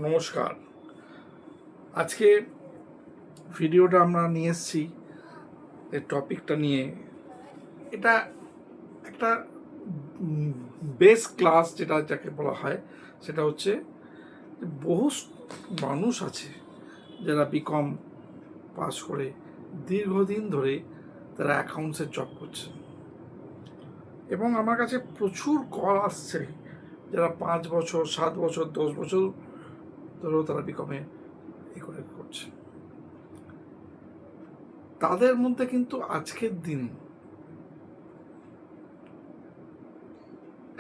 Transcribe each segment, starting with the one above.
নমস্কার। আজকে ভিডিওটা আমরা নিয়ে এসেছি এই টপিকটা নিয়ে। এটা একটা বেস ক্লাস যাকে বলা হয়, সেটা হচ্ছে বহু মানুষ আছে যারা বিকম পাস করে দীর্ঘদিন ধরে তারা অ্যাকাউন্টসের জব করছে, এবং আমার কাছে প্রচুর কল আসছে যারা 5 বছর, 7 বছর, 10 বছর ধরেও তারা বিকমে করছে। তাদের মধ্যে কিন্তু আজকের দিনে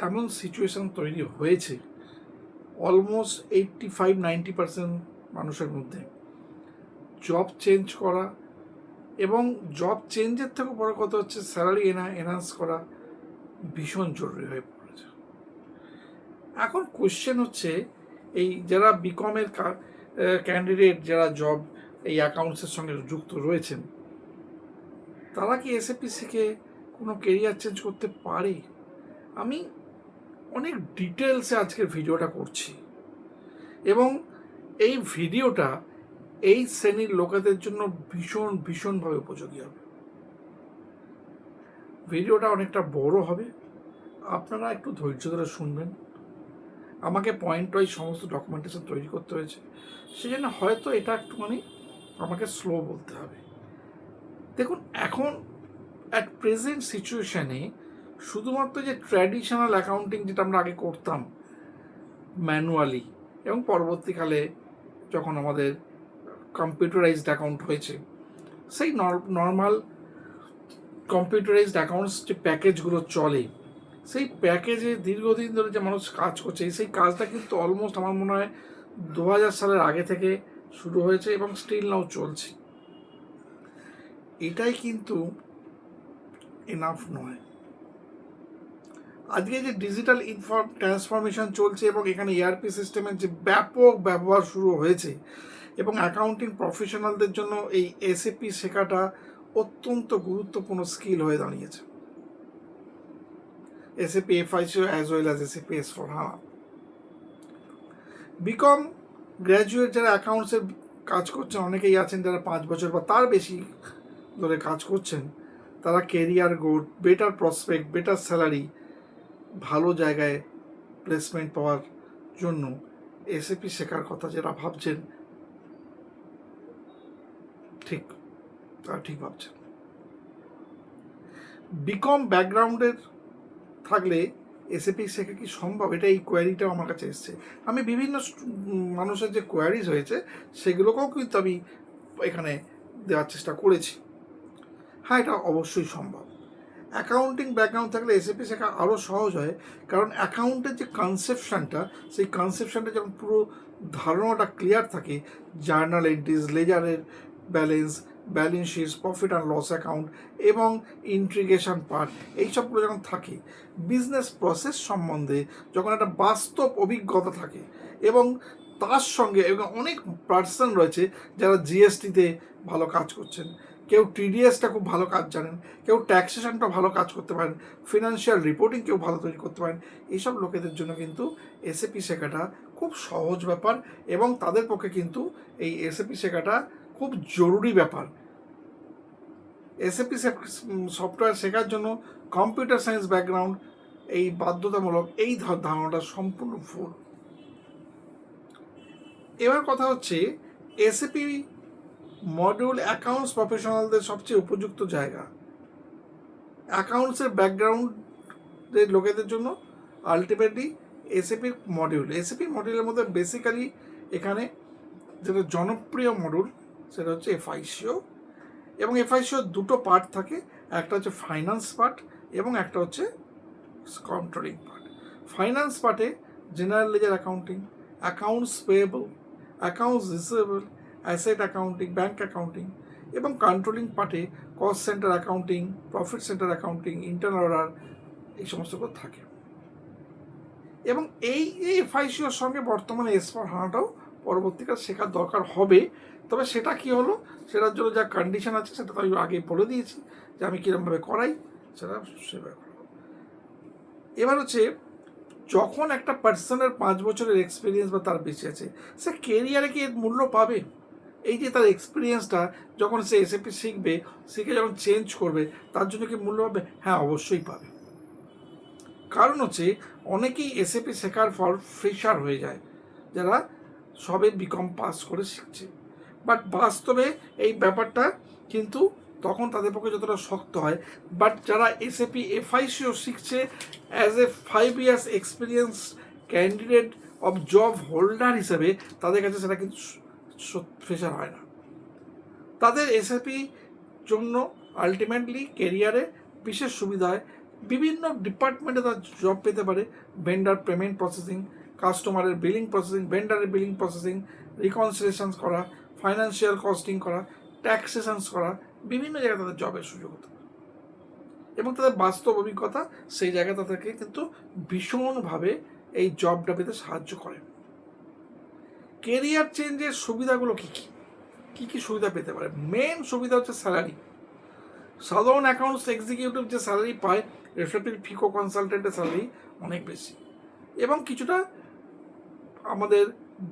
এমন সিচুয়েশন তৈরি হয়েছে, অলমোস্ট 85-90% মানুষের মধ্যে জব চেঞ্জ করা, এবং জব চেঞ্জের থেকে বড় কথা হচ্ছে স্যালারি এনহান্স করা ভীষণ জরুরি হয়ে পড়েছে। এখন কোশ্চেন হচ্ছে, এই যারা বিকমের ক্যান্ডিডেট, যারা জব এই অ্যাকাউন্টসের সঙ্গে যুক্ত রয়েছেন, তারা কি এসএপি শিখে কোনো কেরিয়ার চেঞ্জ করতে পারে? আমি অনেক ডিটেলসে আজকের ভিডিওটা করছি, এবং এই ভিডিওটা এই শ্রেণীর লোকেদের জন্য ভীষণভাবে উপযোগী হবে। ভিডিওটা অনেকটা বড় হবে, আপনারা একটু ধৈর্য ধরে শুনবেন। আমাকে পয়েন্ট ওয়াইজ সমস্ত ডকুমেন্টেশন তৈরি করতে হয়েছে, সেই জন্য হয়তো এটা একটুখানি আমাকে স্লো বলতে হবে। দেখুন, এখন অ্যাট প্রেজেন্ট সিচুয়েশানে শুধুমাত্র যে ট্র্যাডিশনাল অ্যাকাউন্টিং যেটা আমরা আগে করতাম ম্যানুয়ালি, এবং পরবর্তীকালে যখন আমাদের কম্পিউটারাইজড অ্যাকাউন্ট হয়েছে, সেই নর্মাল কম্পিউটারাইজড অ্যাকাউন্টস যে প্যাকেজগুলো চলে, সেই প্যাকেজে দীর্ঘদিন ধরে যে মানুষ কাজ করছে, সেই কাজটা কিন্তু অলমোস্ট আমার মনে হয় 2000 সালের আগে থেকে শুরু হয়েছে এবং স্টিল নাও চলছে। এটাই কিন্তু এনাফ নয়। আজকে যে ডিজিটাল ট্রান্সফরমেশন চলছে, এবং এখানে ইআরপি সিস্টেমের যে ব্যাপক ব্যবহার শুরু হয়েছে, এবং অ্যাকাউন্টিং প্রফেশনালদের জন্য এই এসএপি শেখাটা অত্যন্ত গুরুত্বপূর্ণ স্কিল হয়ে দাঁড়িয়েছে। SAP FICO as well as SAP S/4HANA। BCom graduate যারা অ্যাকাউন্টসের কাজ করছেন, অনেকেই আছেন যারা 5 বছর বা তার বেশি ধরে কাজ করছেন, তারা career growth, better prospect, better salary, ভালো জায়গায় প্লেসমেন্ট পাওয়ার জন্য এসএপি শেখার কথা যারা ভাবছেন, তারা ঠিক ভাবছেন। বিকম ব্যাকগ্রাউন্ডের থাকলে এসএপি শেখা কি সম্ভব? এটা এই কোয়ারিটাও আমার কাছে এসছে। আমি বিভিন্ন মানুষের যে কোয়ারিজ হয়েছে সেগুলোকেও কিন্তু আমি এখানে দেওয়ার চেষ্টা করেছি। হ্যাঁ, এটা অবশ্যই সম্ভব। অ্যাকাউন্টিং ব্যাকগ্রাউন্ড থাকলে এসএপি শেখা আরও সহজ হয়, কারণ অ্যাকাউন্টের যে কনসেপশনটা, সেই কনসেপশনটা যখন পুরো ধারণাটা ক্লিয়ার থাকে, জার্নাল এন্ট্রিজ, লেজারের balance sheets, profit and loss account, এবং ইন্ট্রিগেশন পার্ট, এইসবগুলো যখন থাকে, বিজনেস প্রসেস সম্বন্ধে যখন একটা বাস্তব অভিজ্ঞতা থাকে, এবং তার সঙ্গে এবং অনেক পার্সন রয়েছে যারা জিএসটিতে ভালো কাজ করছেন, কেউ টিডিএসটা খুব ভালো কাজ জানেন, কেউ ট্যাক্সেশনটা ভালো কাজ করতে পারেন, ফিনান্সিয়াল রিপোর্টিং কেউ ভালো তৈরি করতে পারেন, এইসব লোকেদের জন্য কিন্তু এসএপি শেখাটা খুব সহজ ব্যাপার, এবং তাদের পক্ষে কিন্তু এই এসএপি শেখাটা খুব জরুরি ব্যাপার। এসএপি সফটওয়্যার শেখার জন্য কম্পিউটার সায়েন্স ব্যাকগ্রাউন্ড এই বাধ্যতামূলক, এই ধারণাটা সম্পূর্ণ ভুল। এবার কথা হচ্ছে, এসএপি মডিউল অ্যাকাউন্টস প্রফেশনালদের সবচেয়ে উপযুক্ত জায়গা। অ্যাকাউন্টসের ব্যাকগ্রাউন্ডের লোকেদের জন্য আলটিমেটলি এসএপি মডিউলের মধ্যে বেসিক্যালি এখানে যেটা জনপ্রিয় মডিউল সেটা হচ্ছে এফআইসিও, এবং এফআইসিওর দুটো পার্ট থাকে, একটা হচ্ছে ফাইন্যান্স পার্ট এবং একটা হচ্ছে কন্ট্রোলিং পার্ট। ফাইন্যান্স পার্টে general ledger accounting, accounts payable, accounts receivable, asset accounting, bank accounting, এবং কন্ট্রোলিং পার্টে cost centre accounting, profit centre accounting, internal order, এই সমস্তগুলো থাকে। এবং এই এফআইসিওর সঙ্গে বর্তমানে S/4HANAটাও পরবর্তীকাল শেখার দরকার হবে। তবে সেটা কি হলো, সেটার জন্য যা কন্ডিশন আছে সেটা তো আমি আগে বলে দিয়েছি যে আমি কীরকমভাবে করাই, সেটা সেভাবে। এবার হচ্ছে যখন একটা পার্সনের 5 বছরের এক্সপিরিয়েন্স বা তার বেশি আছে, সে কেরিয়ারে কি এর মূল্য পাবে? এই যে তার এক্সপিরিয়েন্সটা যখন সে এসএপি শিখবে, শিখে যখন চেঞ্জ করবে, তার জন্য কি মূল্য পাবে? হ্যাঁ, অবশ্যই পাবে। কারণ হচ্ছে অনেকেই এসএপি শেখার পর ফ্রেশার হয়ে যায়, যারা সবে বিকম পাস করে শিখছে। বাট বাস্তবে এই ব্যাপারটা কিন্তু তখন তাদের পক্ষে যতটা শক্ত হয়, বাট যারা এসএপি এফআইসিও শিখছে as a 5 years experience candidate of job holder হিসেবে, তাদের কাছে সেটা কিন্তু ফ্রেশার হয় না। তাদের এসএপি জন্য আলটিমেটলি কেরিয়ারে বিশেষ সুবিধা হয়। বিভিন্ন ডিপার্টমেন্টে তার জব পেতে পারে। ভেন্ডার পেমেন্ট প্রসেসিং, কাস্টমারের বিলিং প্রসেসিং, ভেন্ডারের বিলিং প্রসেসিং, রিকনসিলিয়েশনস করা, ফাইন্যান্সিয়াল কস্টিং করা, ট্যাক্সেশনস করা, বিভিন্ন জায়গায় তাদের জবের সুযোগ হতে পারে। এবং তাদের বাস্তব অভিজ্ঞতা সেই জায়গায় তাদেরকে কিন্তু ভীষণভাবে এই জবটা পেতে সাহায্য করে। কেরিয়ার চেঞ্জের সুবিধাগুলো কী কী? কী কী সুবিধা পেতে পারে? মেন সুবিধা হচ্ছে স্যালারি। সাধারণ অ্যাকাউন্টস এক্সিকিউটিভ যে স্যালারি পায়, রেসপেক্টিভ ফিকো কনসালটেন্টের স্যালারি অনেক বেশি। এবং কিছুটা আমাদের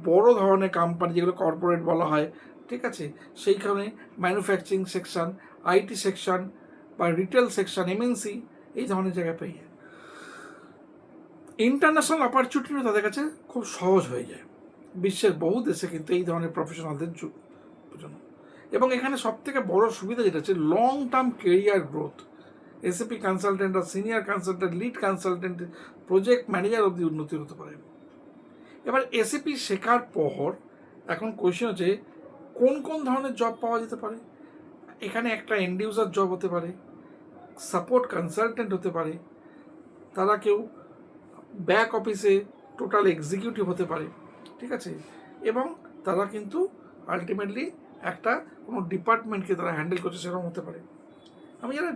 বড় ধরনের কোম্পানি, যেগুলো কর্পোরেট বলা হয়, ঠিক আছে, সেইখানে ম্যানুফ্যাকচারিং সেকশন, আইটি সেকশন বা রিটেল সেকশন, এমএনসি, এই ধরনের জায়গায় পেয়ে যায়। ইন্টারন্যাশনাল অপরচুনিটিও তাদের কাছে খুব সহজ হয়ে যায় বিশ্বের বহু দেশে কিন্তু এই ধরনের প্রফেশনালদের জন্য। এবং এখানে সবথেকে বড় সুবিধা যেটা হচ্ছে long term career growth. SAP consultant আর senior consultant, lead consultant, project manager অবধি উন্নতি হতে পারে। এবার এসএপি শেখার পর এখন কোয়েশ্চেন হচ্ছে কোন কোন ধরনের জব পাওয়া যেতে পারে। এখানে একটা এন্ড ইউজার জব হতে পারে, সাপোর্ট কনসালটেন্ট হতে পারে, তারা কেউ ব্যাক অফিসে টোটাল এক্সিকিউটিভ হতে পারে, ঠিক আছে, এবং তারা কিন্তু আলটিমেটলি একটা কোনো ডিপার্টমেন্টকে তারা হ্যান্ডেল করছে সেরকম হতে পারে। আমি জানি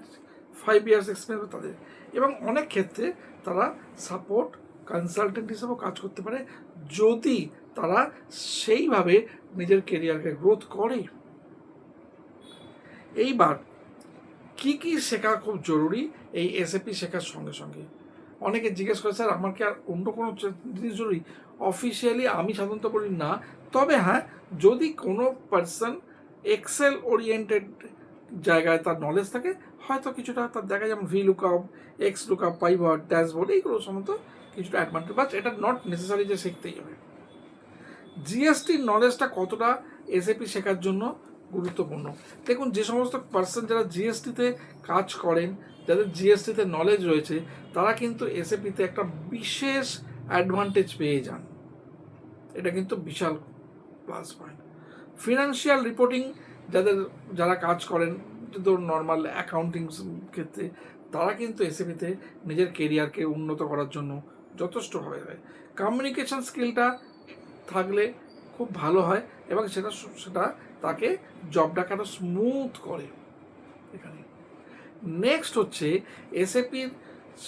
5 ইয়ার্স এক্সপিরিয়েন্স তাদের। এবং অনেক ক্ষেত্রে তারা সাপোর্ট কনসালটেন্ট হিসেবেও কাজ করতে পারে, যদি তারা সেইভাবে নিজের কেরিয়ারকে গ্রোথ করে। এইবার কি কি শেখা খুব জরুরি এই এসএপি শেখার সঙ্গে সঙ্গে? অনেকে জিজ্ঞেস করে, স্যার আমার কি আর অন্য কোনো জিনিস জরুরি? অফিসিয়ালি আমি সাধারণত বলি না, তবে হ্যাঁ, যদি কোনো পার্সন এক্সেল ওরিয়েন্টেড জায়গায় তার নলেজ থাকে, হয়তো কিছুটা তার দেখা, যেমন V lookup, x lookup, pivot, dashboard, এইগুলো সমস্ত কিছুটা অ্যাডভান্টেজ, বাট এটা নট নেসেসারি যে শিখতেই হবে। জিএসটির নলেজটা কতটা এসএপি শেখার জন্য গুরুত্বপূর্ণ? দেখুন, যে সমস্ত পার্সন যারা জিএসটিতে কাজ করেন, যাদের জিএসটিতে নলেজ রয়েছে, তারা কিন্তু এসএপিতে একটা বিশেষ অ্যাডভান্টেজ পেয়ে যান। এটা কিন্তু বিশাল প্লাস পয়েন্ট। ফিনান্সিয়াল রিপোর্টিং যারা কাজ করেন, ধরুন নর্মাল অ্যাকাউন্টিং ক্ষেত্রে, তারা কিন্তু এসএপিতে নিজের কেরিয়ারকে উন্নত করার জন্য যথেষ্টভাবে হয়। কমিউনিকেশন স্কিলটা থাকলে খুব ভালো হয়, এবং সেটা তাকে জবটাকে আরও স্মুথ করে। এখানে নেক্সট হচ্ছে এসএপির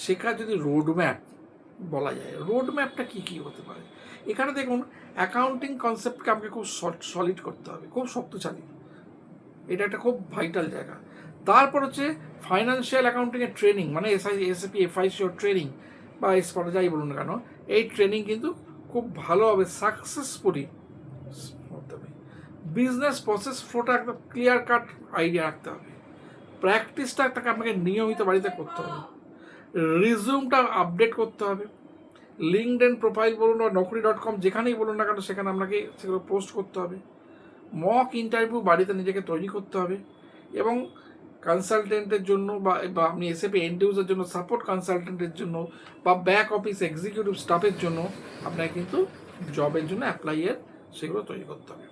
শেখার যদি রোডম্যাপ বলা যায়, রোডম্যাপটা কী কী হতে পারে? এখানে দেখুন, অ্যাকাউন্টিং কনসেপ্টকে আমাকে খুব সলিড করতে হবে, খুব শক্তিশালী, এটা একটা খুব ভাইটাল জায়গা। তারপর হচ্ছে ফাইন্যান্সিয়াল অ্যাকাউন্টিংয়ের ট্রেনিং, মানে এসএপি এফআইসিও ট্রেনিং বা এসপটা যাই বলুন না কেন, এই ট্রেনিং কিন্তু খুব ভালোভাবে সাকসেসফুলি করতে হবে। বিজনেস প্রসেস ফ্লোটা একদম ক্লিয়ার কাট আইডিয়া রাখতে হবে। প্র্যাকটিসটা তাকে আপনাকে নিয়মিত বাড়িতে করতে হবে। রিজিউমটা আপডেট করতে হবে। লিঙ্কডইন প্রোফাইল বলুন বা নকরি.com, যেখানেই বলুন না কেন, সেখানে আপনাকে সেগুলো পোস্ট করতে হবে। মক ইন্টারভিউ বাড়িতে নিজেকে তৈরি করতে হবে। এবং কনসালটেন্টের জন্য বা আপনি এসএপি এন্ড ইউজারের জন্য, সাপোর্ট কনসালটেন্টের জন্য বা ব্যাক অফিস এক্সিকিউটিভ স্টাফের জন্য আপনাকে কিন্তু জবের জন্য অ্যাপ্লাইয়ের সেগুলো তৈরি করতে হবে।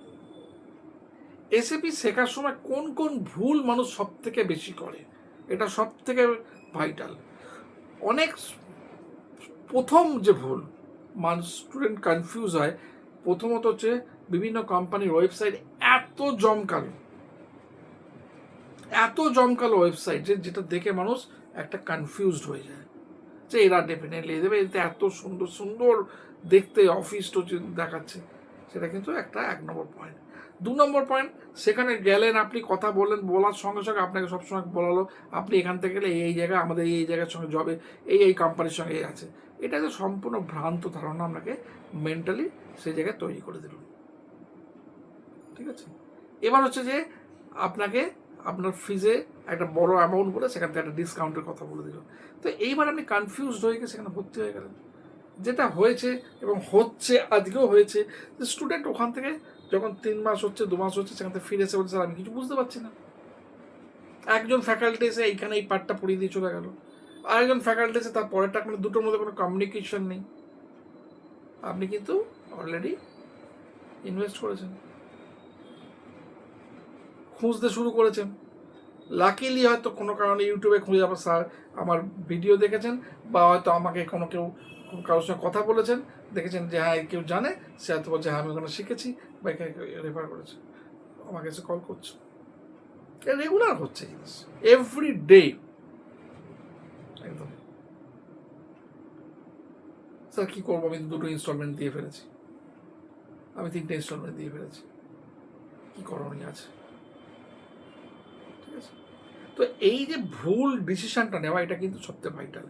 এসএপি শেখার সময় কোন কোন ভুল মানুষ সব থেকে বেশি করে, এটা সব থেকে ভাইটাল। অনেক প্রথম যে ভুল মানুষ, স্টুডেন্ট কনফিউজ হয়, প্রথমত হচ্ছে বিভিন্ন কোম্পানির ওয়েবসাইট এত জমকালো ওয়েবসাইট, যেটা দেখে মানুষ একটা কনফিউজড হয়ে যায় যে এরা ডেফিনেটলি দেবে, এতে এত সুন্দর সুন্দর দেখতে অফিস দেখাচ্ছে। সেটা কিন্তু একটা 1 নম্বর পয়েন্ট। 2 নম্বর পয়েন্ট, সেখানে গেলেন, আপনি কথা বললেন, বলার সঙ্গে সঙ্গে আপনাকে সবসময় বলালো আপনি এখান থেকে গেলে এই জায়গায়, আমাদের এই জায়গার সঙ্গে জবে এই কোম্পানির সঙ্গে আছে। এটা যে সম্পূর্ণ ভ্রান্ত ধারণা আপনাকে মেন্টালি সেই জায়গায় তৈরি করে দিল। ঠিক আছে, এবার হচ্ছে যে আপনাকে আপনার ফিজে একটা বড় অ্যামাউন্ট বলে সেখান থেকে একটা ডিসকাউন্টের কথা বলে দিল। তো এইবার আপনি কনফিউজড হয়ে গিয়ে সেখানে ভর্তি হয়ে গেলেন। যেটা হয়েছে এবং হচ্ছে, আজকেও হয়েছে, যে স্টুডেন্ট ওখান থেকে যখন 3 মাস হচ্ছে, 2 মাস হচ্ছে, সেখান থেকে ফিরে এসে বলছে, স্যার আমি কিছু বুঝতে পারছি না। একজন ফ্যাকাল্টি এসে এইখানে এই পার্টটা পড়িয়ে দিয়ে চলে গেল, আরেকজন ফ্যাকাল্টি এসে তার পরেরটা, মানে দুটোর মধ্যে কোনো কমিউনিকেশন নেই। আপনি কিন্তু অলরেডি ইনভেস্ট করেছেন, খুঁজতে শুরু করেছেন। লাকিলি হয়তো কোনো কারণে ইউটিউবে খুঁজে আবার স্যার আমার ভিডিও দেখেছেন, বা হয়তো আমাকে কেউ কারোর সঙ্গে কথা বলেছেন, দেখেছেন যে হ্যাঁ কেউ জানে, সে হয়তো বলছে হ্যাঁ আমি ওখানে শিখেছি, বা এখানে রেফার করেছে, আমাকে এসে কল করছে। রেগুলার হচ্ছে জিনিস, এভরি ডে। একদম স্যার কী করবো, আমি 2টো ইনস্টলমেন্ট দিয়ে ফেলেছি, আমি 3টে ইনস্টলমেন্ট দিয়ে ফেলেছি, কী করণীয় আছে? ঠিক আছে, তো এই যে ভুল ডিসিশনটা নেওয়া, এটা কিন্তু সবচেয়ে ভাইটাল।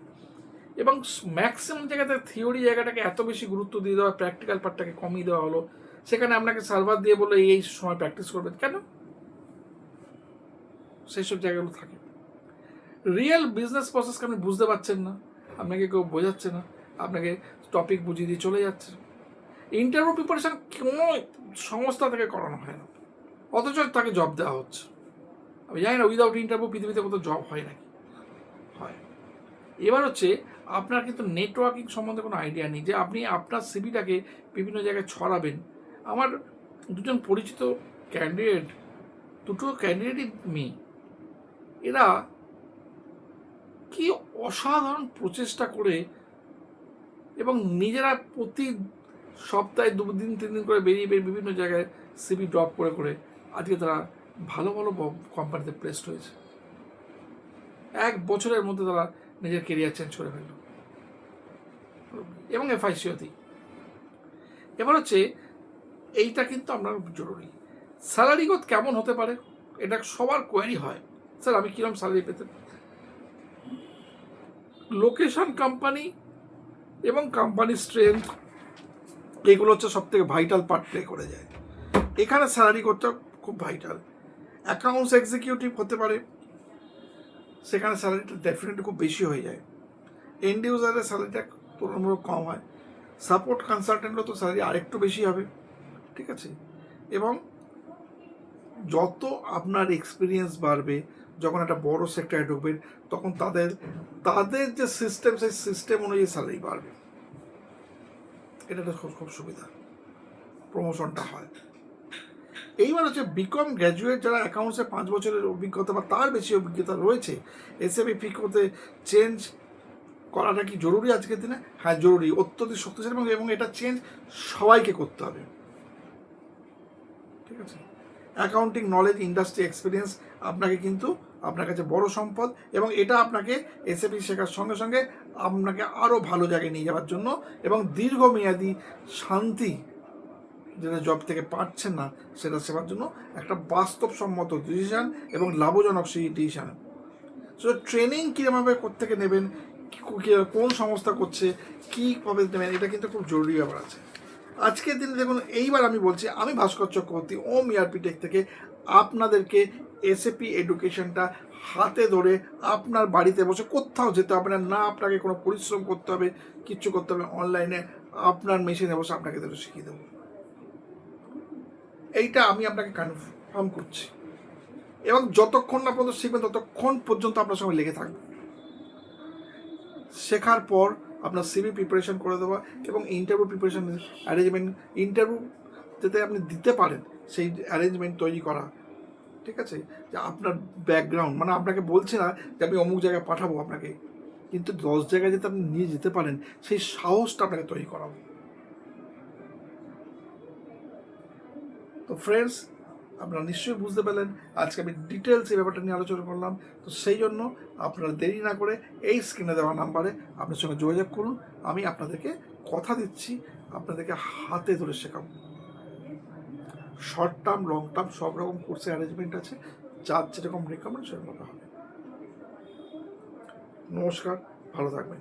এবং ম্যাক্সিমাম জায়গাতে থিওরি জায়গাটাকে এত বেশি গুরুত্ব দিয়ে দেওয়া, প্র্যাকটিক্যাল পার্টটাকে কমিয়ে দেওয়া হলো। সেখানে আপনাকে সার্ভার দিয়ে বললো এই সময় প্র্যাকটিস করবেন, কেন? সেই সব জায়গাগুলো থাকে। রিয়েল বিজনেস প্রসেসকে আপনি বুঝতে পারছেন না, আপনাকে কেউ বোঝাচ্ছে না, আপনাকে টপিক বুঝিয়ে দিয়ে চলে যাচ্ছে। ইন্টারভিউ প্রিপারেশন কোনো সংস্থা থেকে করানো হয় না, অথচ তাকে জব দেওয়া হচ্ছে। আমি জানি না উইদাউট ইন্টারভিউ পৃথিবীতে কোথাও জব হয় নাকি, হয়। এবার হচ্ছে আপনার কিন্তু নেটওয়ার্কিং সম্বন্ধে কোনো আইডিয়া নেই, যে আপনি আপনার সিভিটাকে বিভিন্ন জায়গায় ছড়াবেন। আমার 2জন পরিচিত ক্যান্ডিডেট, 2টো ক্যান্ডিডেটই মেয়ে, এরা কি অসাধারণ প্রচেষ্টা করে এবং নিজেরা প্রতি সপ্তাহে 2 দিন 3 দিন করে বেরিয়ে বিভিন্ন জায়গায় সিভি ড্রপ করে করে আজকে তারা ভালো ভালো কোম্পানিতে প্লেসড হয়েছে। 1 বছরের মধ্যে তারা নিজের কেরিয়ার চেঞ্জ করে ফেলল, এবং এফআইসিওতেই। এবার হচ্ছে এইটা কিন্তু আপনার জরুরি। স্যালারি গ্রোথ কেমন হতে পারে, এটা সবার কোয়ারি হয়, স্যার আমি কিরকম স্যালারি পেতে। লোকেশন, কোম্পানি এবং কোম্পানির স্ট্রেংথ, এগুলো হচ্ছে সব থেকে ভাইটাল পার্ট প্লে করে যায়। এখানে স্যালারি গ্রোথটা খুব ভাইটাল। অ্যাকাউন্টস এক্সিকিউটিভ হতে পারে, সেখানে স্যালারিটা ডেফিনেটলি খুব বেশি হয়ে যায়। এন্ড ইউজারের স্যালারিটা তুলনামূলক কম হয়। সাপোর্ট কনসালটেন্টও তো স্যালারি আরেকটু বেশি হবে। ঠিক আছে, এবং যত আপনার এক্সপিরিয়েন্স বাড়বে, যখন একটা বড় সেক্টরে ঢুকবেন, তখন তাদের যে সিস্টেম, সেই সিস্টেম অনুযায়ী স্যালারি বাড়বে। এটা খুব সুবিধা, প্রমোশনটা হয়। এইবার হচ্ছে বিকম গ্র্যাজুয়েট যারা অ্যাকাউন্টসে 5 বছরের অভিজ্ঞতা বা তার বেশি অভিজ্ঞতা রয়েছে, এসএবি ফিকোতে চেঞ্জ করাটা কি জরুরি আজকের দিনে? হ্যাঁ জরুরি, অত্যধিক শক্তিশালী, এবং এটা চেঞ্জ সবাইকে করতে হবে। ঠিক আছে, অ্যাকাউন্টিং নলেজ, ইন্ডাস্ট্রি এক্সপিরিয়েন্স আপনার কাছে বড় সম্পদ, এবং এটা আপনাকে এসএপি শেখার সঙ্গে সঙ্গে আপনাকে আরও ভালো জায়গায় নিয়ে যাওয়ার জন্য, এবং দীর্ঘমেয়াদী শান্তি যেটা জব থেকে পাচ্ছেন না সেটা সেবার জন্য একটা বাস্তবসম্মত ডিসিশান এবং লাভজনক সেই ডিসিশান। সো ট্রেনিং কীভাবে কোত্থেকে নেবেন, কোন সংস্থা করছে, কীভাবে নেবেন, এটা কিন্তু খুব জরুরি ব্যাপার আছে আজকের দিনে। দেখুন, এইবার আমি বলছি, আমি ভাস্কর চক্রবর্তী, ওম ইআরপি টেক থেকে আপনাদেরকে এসএপি এডুকেশনটা হাতে ধরে আপনার বাড়িতে বসে, কোথাও যেতে হবে না, আপনাকে কোনো পরিশ্রম করতে হবে, কিচ্ছু করতে হবে, অনলাইনে আপনার মেশিনে বসে আপনাকে ধরে শিখিয়ে দেবো। এইটা আমি আপনাকে কনফার্ম করছি, এবং যতক্ষণ না পর্যন্ত শিখবেন ততক্ষণ পর্যন্ত আপনার সঙ্গে লেগে থাকবে। শেখার পর আপনার সিভি প্রিপারেশন করে দেওয়া, এবং ইন্টারভিউ প্রিপারেশন অ্যারেঞ্জমেন্ট, ইন্টারভিউ যাতে আপনি দিতে পারেন সেই অ্যারেঞ্জমেন্ট তৈরি করা। ঠিক আছে, যে আপনার ব্যাকগ্রাউন্ড, মানে আপনাকে বলছে না যে আমি অমুক জায়গায় পাঠাবো আপনাকে, কিন্তু 10 জায়গায় যাতে আপনি নিয়ে যেতে পারেন সেই সাহসটা আপনাকে তৈরি করাবো। তো ফ্রেন্ডস, আপনারা নিশ্চয়ই বুঝতে পারলেন আজকে আমি ডিটেলস এই ব্যাপারটা নিয়ে আলোচনা করলাম। তো সেই জন্য আপনারা দেরি না করে এই স্ক্রিনে দেওয়া নাম্বারে আপনার সঙ্গে যোগাযোগ করুন। আমি আপনাদেরকে কথা দিচ্ছি, আপনাদেরকে হাতে ধরে শেখাবো। শর্ট টার্ম, লং টার্ম সব রকম কোর্সের অ্যারেঞ্জমেন্ট আছে, যার যেরকম রেকমেন্ড সেরকম হবে। নমস্কার, ভালো থাকবেন।